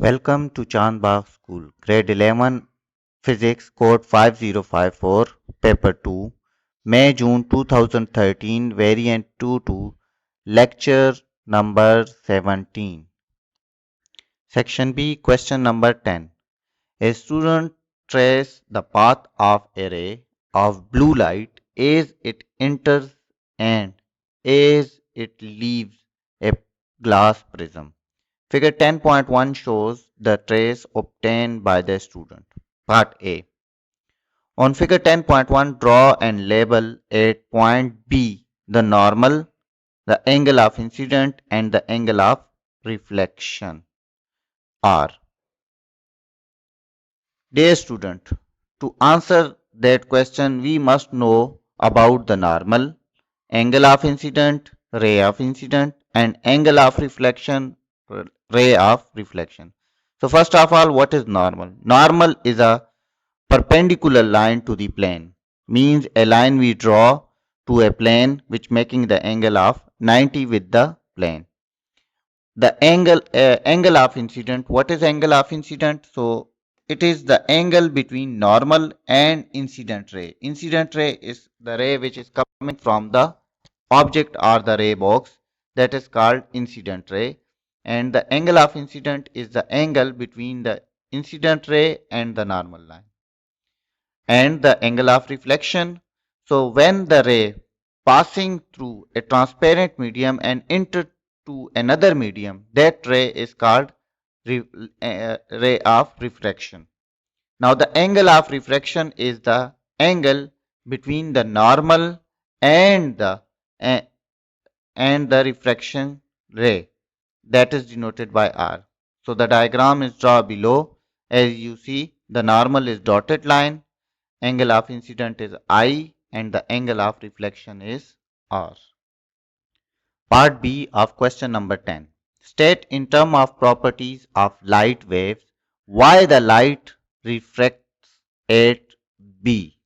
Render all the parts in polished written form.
Welcome to Chandbagh School, Grade 11, Physics, Code 5054, Paper 2, May-June 2013, Variant 22, Lecture number 17. Section B, question number 10. A student traces the path of a ray of blue light as it enters and as it leaves a glass prism. Figure 10.1 shows the trace obtained by the student. Part A. On figure 10.1, draw and label at point B the normal, the angle of incident, and the angle of reflection R. Dear student, to answer that question, we must know about the normal, angle of incident, ray of incident, and angle of reflection, ray of reflection. So first of all, what is normal? Normal is a perpendicular line to the plane, means a line we draw to a plane which making the angle of 90 with the plane. The angle of incident, what is angle of incident? So it is the angle between normal and incident ray. Incident ray is the ray which is coming from the object or the ray box, that is called incident ray, and the angle of incident is the angle between the incident ray and the normal line. And the angle of reflection, so when the ray passing through a transparent medium and enter to another medium, that ray is called ray of refraction. Now the angle of refraction is the angle between the normal and uh, the refraction ray, that is denoted by R. So the diagram is drawn below. As you see, the normal is dotted line, angle of incident is I, and the angle of reflection is R. Part B of question number 10. State in terms of properties of light waves why the light refracts at B.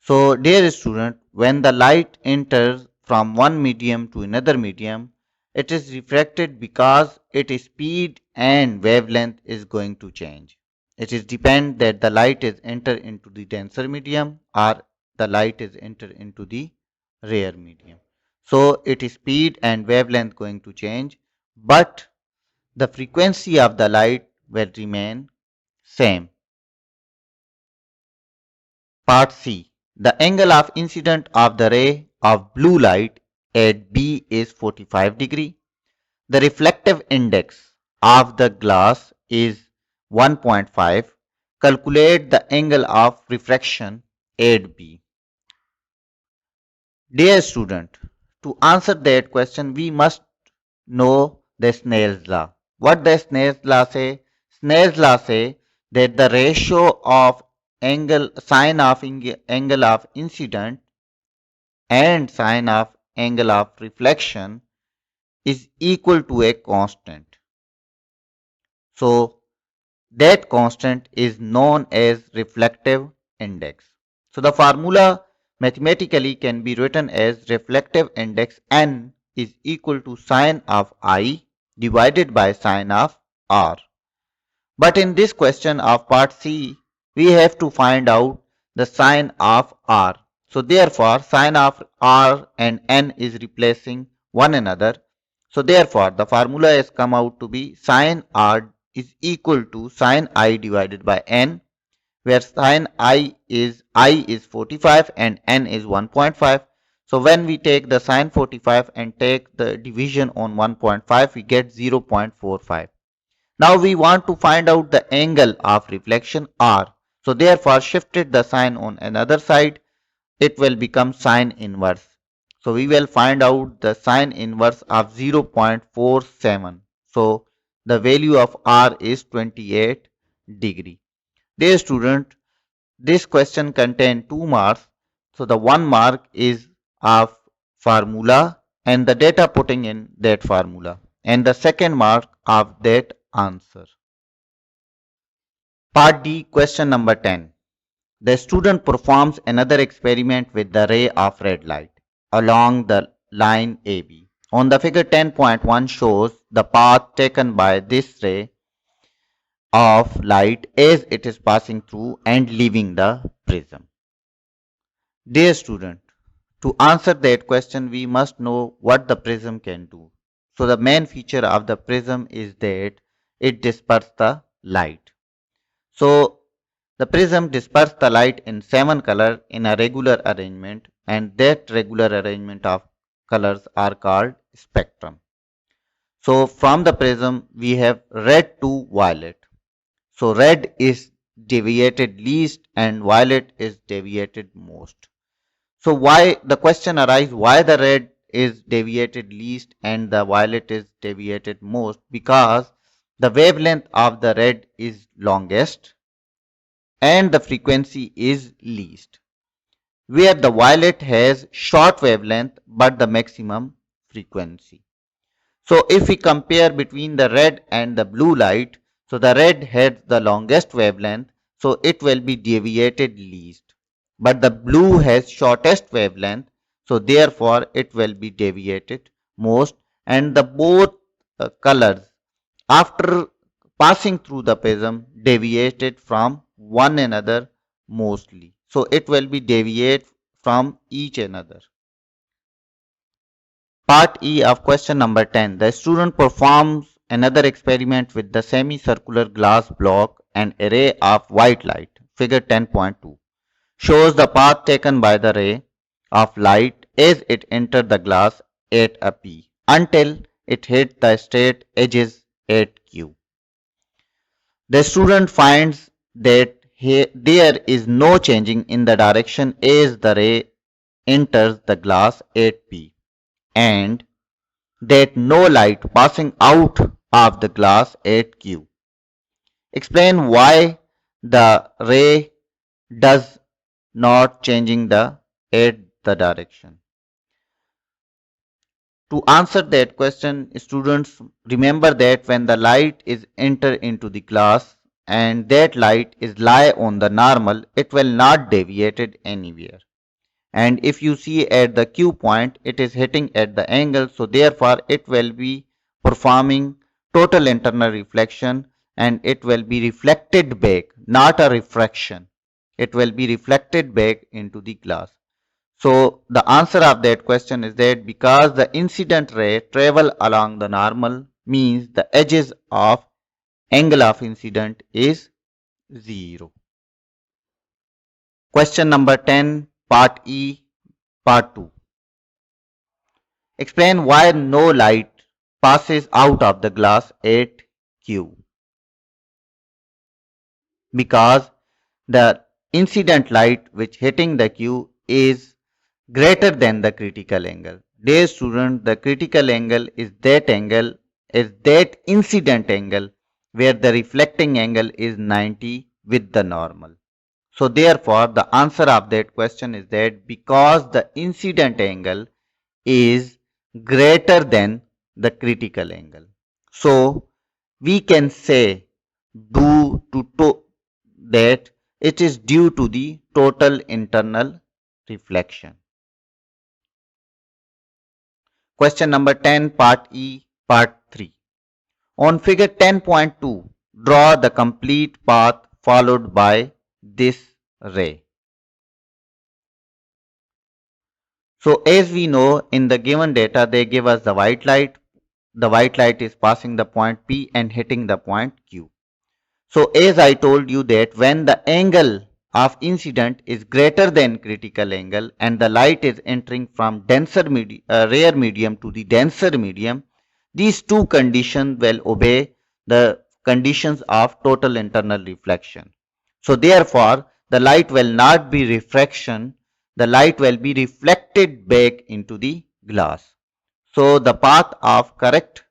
So, dear student, when the light enters from one medium to another medium, it is refracted because its speed and wavelength is going to change. It is depend that the light is enter into the denser medium or the light is enter into the rare medium. So its speed and wavelength going to change, but the frequency of the light will remain same. Part C. The angle of incident of the ray of blue light at B is 45 degree. The reflective index of the glass is 1.5. Calculate the angle of refraction at B. Dear student, to answer that question, we must know the Snell's law. What the Snell's law say? Snell's law say that the ratio of angle sine of angle of incident and sine of angle of reflection is equal to a constant. So that constant is known as reflective index. So the formula mathematically can be written as reflective index n is equal to sine of I divided by sine of R. But in this question of part C, we have to find out the sine of R. So therefore, sine of R and n is replacing one another. So therefore, the formula has come out to be sine R is equal to sine I divided by n, where sine I is 45 and n is 1.5. So when we take the sine 45 and take the division on 1.5, we get 0.45. Now we want to find out the angle of reflection R. So therefore shifted the sign on another side, it will become sine inverse. So we will find out the sine inverse of 0.47. So the value of R is 28 degree. Dear student, this question contains 2 marks. So the 1 mark is of formula and the data putting in that formula, and the second mark of that answer. Part D, question number 10. The student performs another experiment with the ray of red light along the line AB. On the figure 10.1 shows the path taken by this ray of light as it is passing through and leaving the prism. Dear student, to answer that question, we must know what the prism can do. So the main feature of the prism is that it disperses the light. So the prism disperses the light in 7 colors in a regular arrangement, and that regular arrangement of colors are called spectrum. So from the prism we have red to violet. So red is deviated least and violet is deviated most. So why the question arises why the red is deviated least and the violet is deviated most? Because the wavelength of the red is longest and the frequency is least, where the violet has short wavelength but the maximum frequency. So if we compare between the red and the blue light, so the red has the longest wavelength, so it will be deviated least. But the blue has shortest wavelength, so therefore it will be deviated most. And the both colors after passing through the prism deviated from one another mostly. So it will be deviate from each another. Part E of question number 10. The student performs another experiment with the semicircular glass block and array of white light. Figure 10.2 shows the path taken by the ray of light as it entered the glass at a P until it hit the straight edges at Q. The student finds that there is no changing in the direction as the ray enters the glass at P and that no light passing out of the glass at Q. Explain why the ray does not changing the at the direction. To answer that question, students remember that when the light is enter into the glass and that light is lie on the normal, it will not deviated anywhere. And if you see at the Q point, it is hitting at the angle, so therefore it will be performing total internal reflection and it will be reflected back, not a refraction. It will be reflected back into the glass. So the answer of that question is that because the incident ray travel along the normal means the edges of angle of incident is 0. Question number 10, part E, part 2. Explain why no light passes out of the glass at Q. Because the incident light which hitting the Q is greater than the critical angle. Dear student, the critical angle is that incident angle where the reflecting angle is 90 with the normal. So therefore the answer of that question is that because the incident angle is greater than the critical angle. So we can say that it is due to the total internal reflection. Question number 10, part E, part 3. On figure 10.2, draw the complete path followed by this ray. So as we know in the given data, they give us the white light. The white light is passing the point P and hitting the point Q. So as I told you that when the angle of incident is greater than critical angle and the light is entering from rare medium to the denser medium, these two conditions will obey the conditions of total internal reflection. So therefore, the light will not be refraction, the light will be reflected back into the glass. So the path of correct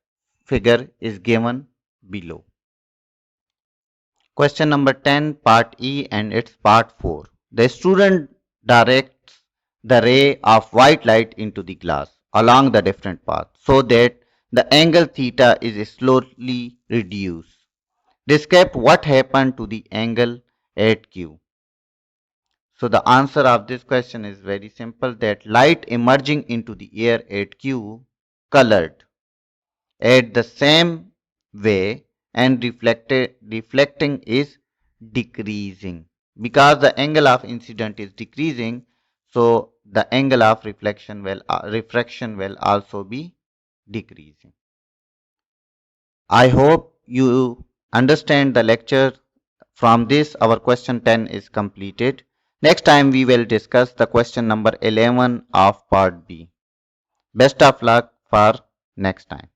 figure is given below. Question number 10, part E and its part 4. The student directs the ray of white light into the glass along the different path so that the angle theta is slowly reduced. Describe what happened to the angle at Q. So the answer of this question is very simple that light emerging into the air at Q colored. At the same way, and reflecting is decreasing. Because the angle of incident is decreasing, so the angle of refraction will also be decreasing. I hope you understand the lecture. From this, our question 10 is completed. Next time, we will discuss the question number 11 of part B. Best of luck for next time.